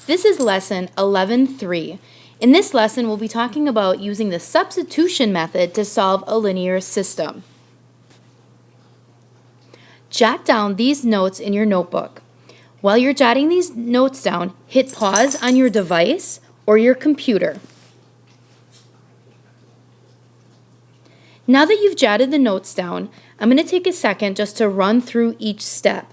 This is lesson 11.3. In this lesson, we'll be talking about using the substitution method to solve a linear system. Jot down these notes in your notebook. While you're jotting these notes down, hit pause on your device or your computer. Now that you've jotted the notes down, I'm going to take a second just to run through each step.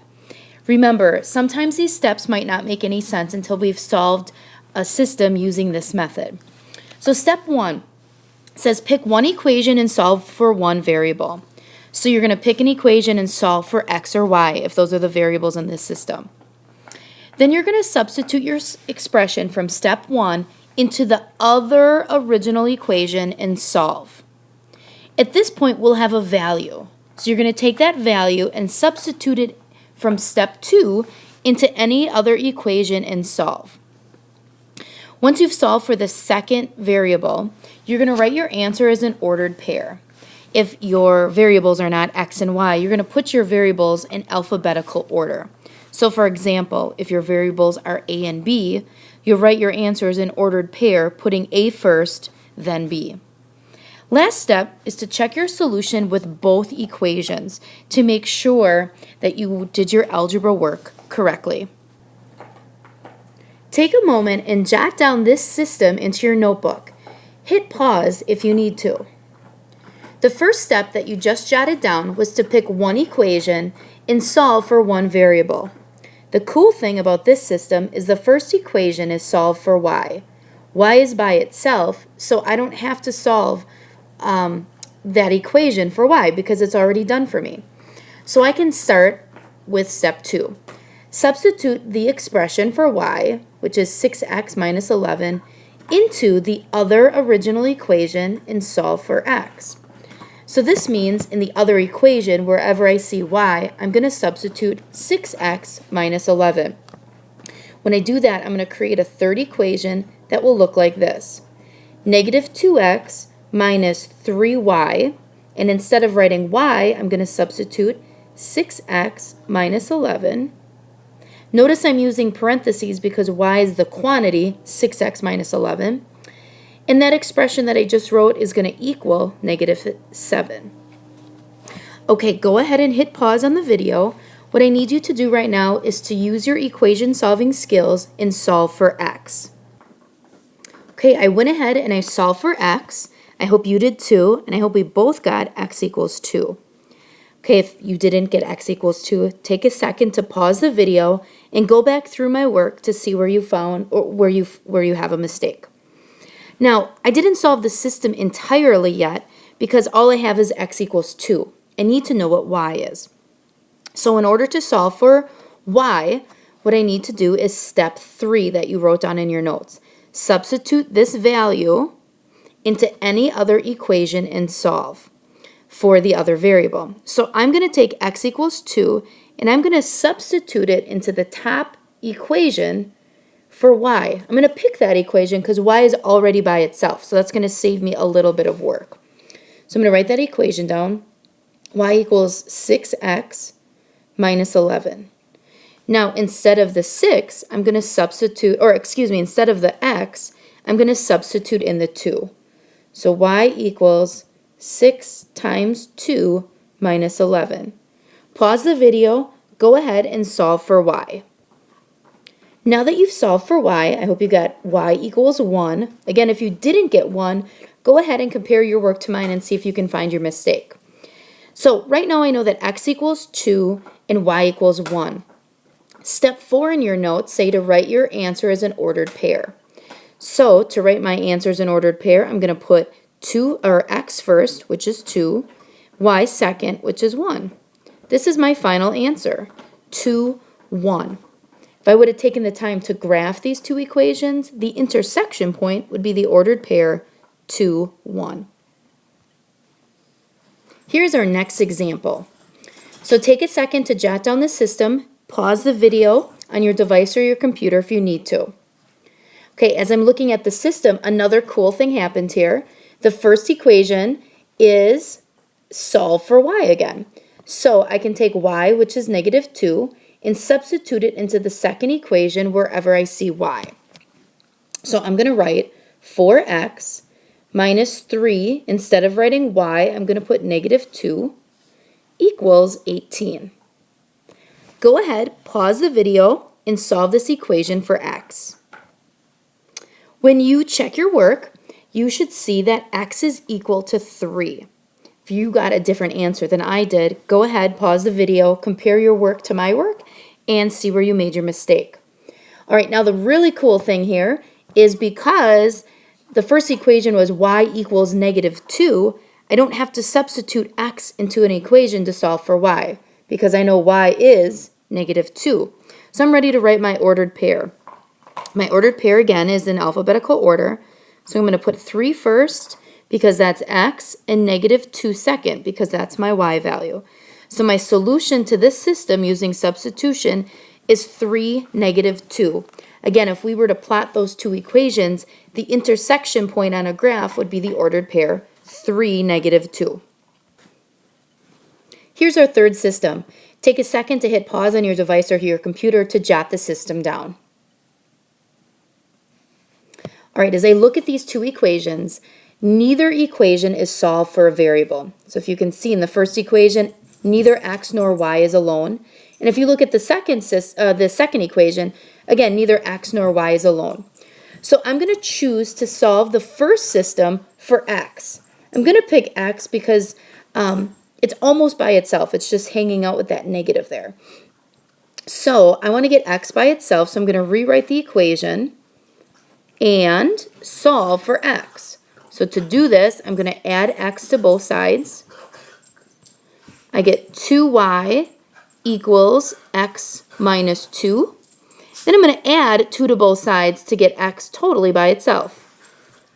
Remember, sometimes these steps might not make any sense until we've solved a system using this method. So step 1 says pick one equation and solve for one variable. So you're going to pick an equation and solve for x or y if those are the variables in this system. Then you're going to substitute your expression from step 1 into the other original equation and solve. At this point, we'll have a value. So you're going to take that value and substitute it from step 2 into any other equation and solve. Once you've solved for the second variable, you're going to write your answer as an ordered pair. If your variables are not x and y, you're going to put your variables in alphabetical order. So for example, if your variables are a and b, you'll write your answers in ordered pair, putting a first, then b. Last step is to check your solution with both equations to make sure that you did your algebra work correctly. Take a moment and jot down this system into your notebook. Hit pause if you need to. The first step that you just jotted down was to pick one equation and solve for one variable. The cool thing about this system is the first equation is solved for y. Y is by itself, so I don't have to solve that equation for y because it's already done for me. So I can start with step 2. Substitute the expression for y, which is 6x minus 11, into the other original equation and solve for x. So this means in the other equation, wherever I see y, I'm going to substitute 6x minus 11. When I do that, I'm going to create a third equation that will look like this. Negative 2x minus 3y, and instead of writing y, I'm going to substitute 6x minus 11. Notice I'm using parentheses because y is the quantity, 6x minus 11. And that expression that I just wrote is going to equal negative 7. Okay, go ahead and hit pause on the video. What I need you to do right now is to use your equation solving skills and solve for x. Okay, I went ahead and I solved for x. I hope you did too, and I hope we both got x equals 2. Okay, if you didn't get x equals 2, take a second to pause the video and go back through my work to see where you found or where you have a mistake. Now, I didn't solve the system entirely yet because all I have is x equals 2. I need to know what y is. So in order to solve for y, what I need to do is step 3 that you wrote down in your notes. Substitute this value into any other equation and solve for the other variable. So I'm going to take x equals 2 and I'm going to substitute it into the top equation for y. I'm going to pick that equation because y is already by itself, so that's going to save me a little bit of work. So I'm going to write that equation down. Y equals 6x minus 11. Now instead of the 6, I'm going to substitute, or excuse me, instead of the x, I'm going to substitute in the 2. So y equals 6 times 2 minus 11. Pause the video, go ahead and solve for y. Now that you've solved for y, I hope you got y equals 1. Again, if you didn't get 1, go ahead and compare your work to mine and see if you can find your mistake. So right now I know that x equals 2 and y equals 1. Step 4 in your notes say to write your answer as an ordered pair. So to write my answers in ordered pair, I'm going to put 2 or x first, which is 2, y second, which is 1. This is my final answer, 2, 1. If I would have taken the time to graph these two equations, the intersection point would be the ordered pair 2, 1. Here's our next example. So take a second to jot down the system, pause the video on your device or your computer if you need to. Okay, as I'm looking at the system, another cool thing happened here. The first equation is solve for y again. So I can take y, which is negative 2, and substitute it into the second equation wherever I see y. So I'm going to write 4x minus 3, instead of writing y, I'm going to put negative 2, equals 18. Go ahead, pause the video, and solve this equation for x. When you check your work, you should see that x is equal to 3. If you got a different answer than I did, go ahead, pause the video, compare your work to my work, and see where you made your mistake. All right, now the really cool thing here is because the first equation was y equals negative 2, I don't have to substitute x into an equation to solve for y, because I know y is negative 2. So I'm ready to write my ordered pair. My ordered pair, again, is in alphabetical order. So I'm going to put 3 first, because that's x, and negative 2 second, because that's my y value. So my solution to this system using substitution is 3, negative 2. Again, if we were to plot those two equations, the intersection point on a graph would be the ordered pair, 3, negative 2. Here's our third system. Take a second to hit pause on your device or your computer to jot the system down. All right, as I look at these two equations, neither equation is solved for a variable. So if you can see in the first equation, neither x nor y is alone. And if you look at the second equation, again, neither x nor y is alone. So I'm going to choose to solve the first system for x. I'm going to pick x because it's almost by itself. It's just hanging out with that negative there. So I want to get x by itself, so I'm going to rewrite the equation and solve for x. So to do this, I'm going to add x to both sides. I get 2y equals x minus 2. Then I'm going to add 2 to both sides to get x totally by itself.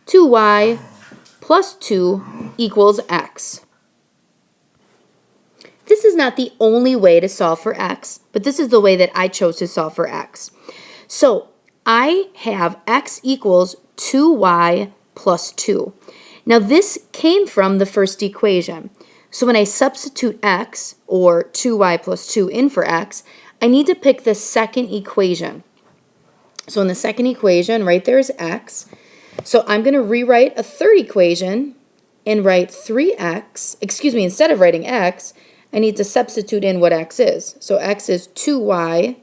2y plus 2 equals x. This is not the only way to solve for x, but this is the way that I chose to solve for x. So I have x equals 2y plus 2. Now this came from the first equation. So when I substitute x, or 2y plus 2, in for x, I need to pick the second equation. So in the second equation, right there is x. So I'm going to rewrite a third equation and write 3x. Excuse me, instead of writing x, I need to substitute in what x is. So x is 2y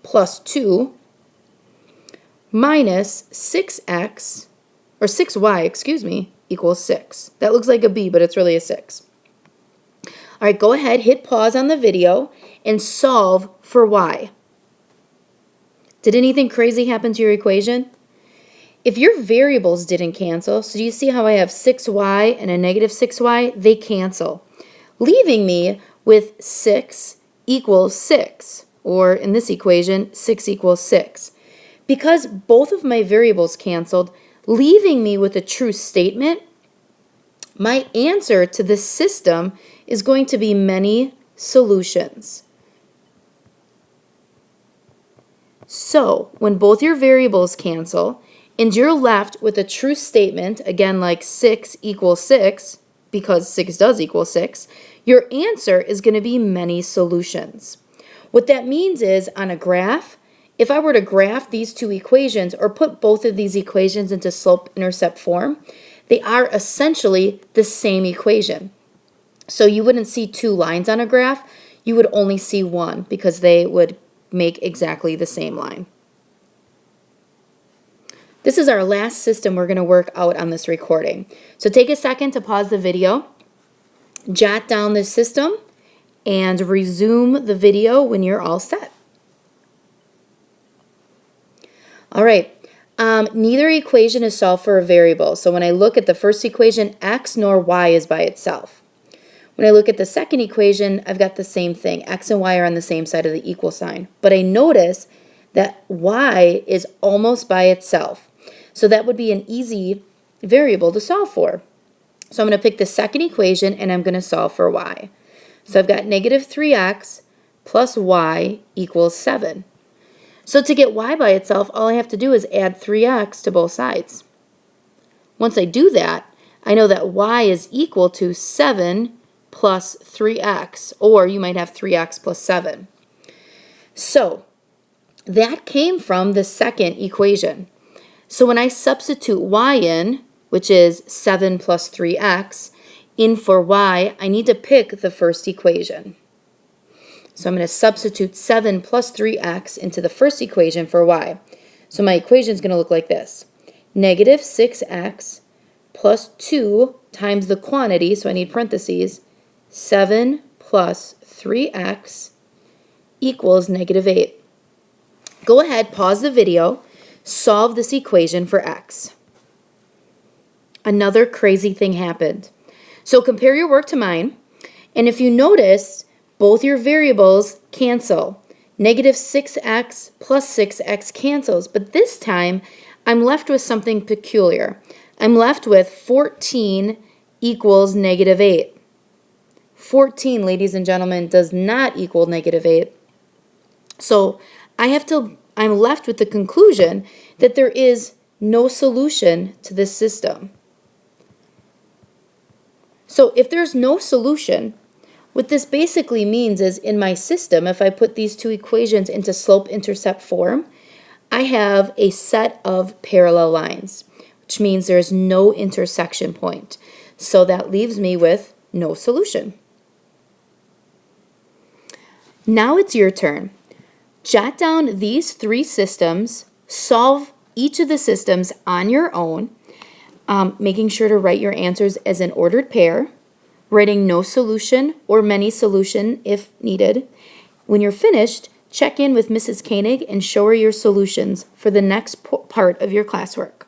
plus 2 minus 6x, or 6y, excuse me, equals 6. That looks like a b, but it's really a 6. All right, go ahead, hit pause on the video, and solve for y. Did anything crazy happen to your equation? If your variables didn't cancel, so do you see how I have 6y and a negative 6y? They cancel, leaving me with 6 equals 6, or in this equation, 6 equals 6. Because both of my variables canceled, leaving me with a true statement, my answer to this system is going to be many solutions. So, when both your variables cancel, and you're left with a true statement, again like 6 equals 6, because 6 does equal 6, your answer is going to be many solutions. What that means is, on a graph, if I were to graph these two equations or put both of these equations into slope-intercept form, they are essentially the same equation. So you wouldn't see two lines on a graph, you would only see one because they would make exactly the same line. This is our last system we're going to work out on this recording. So take a second to pause the video, jot down this system, and resume the video when you're all set. All right, neither equation is solved for a variable. So when I look at the first equation, x nor y is by itself. When I look at the second equation, I've got the same thing. X and y are on the same side of the equal sign. But I notice that y is almost by itself. So that would be an easy variable to solve for. So I'm going to pick the second equation and I'm going to solve for y. So I've got negative 3x plus y equals 7. So to get y by itself, all I have to do is add 3x to both sides. Once I do that, I know that y is equal to 7 plus 3x, or you might have 3x plus 7. So that came from the second equation. So when I substitute y in, which is 7 plus 3x, in for y, I need to pick the first equation. So I'm going to substitute 7 plus 3x into the first equation for y. So my equation is going to look like this. Negative 6x plus 2 times the quantity, so I need parentheses, 7 plus 3x equals negative 8. Go ahead, pause the video, solve this equation for x. Another crazy thing happened. So compare your work to mine, and if you notice, both your variables cancel. Negative 6x plus 6x cancels, but this time I'm left with something peculiar. I'm left with 14 equals negative 8. 14, ladies and gentlemen, does not equal negative 8. So I'm left with the conclusion that there is no solution to this system. So if there's no solution, what this basically means is in my system, if I put these two equations into slope-intercept form, I have a set of parallel lines, which means there's no intersection point. So that leaves me with no solution. Now it's your turn. Jot down these three systems, solve each of the systems on your own, making sure to write your answers as an ordered pair, writing no solution or many solution if needed. When you're finished, check in with Mrs. Koenig and show her your solutions for the next part of your classwork.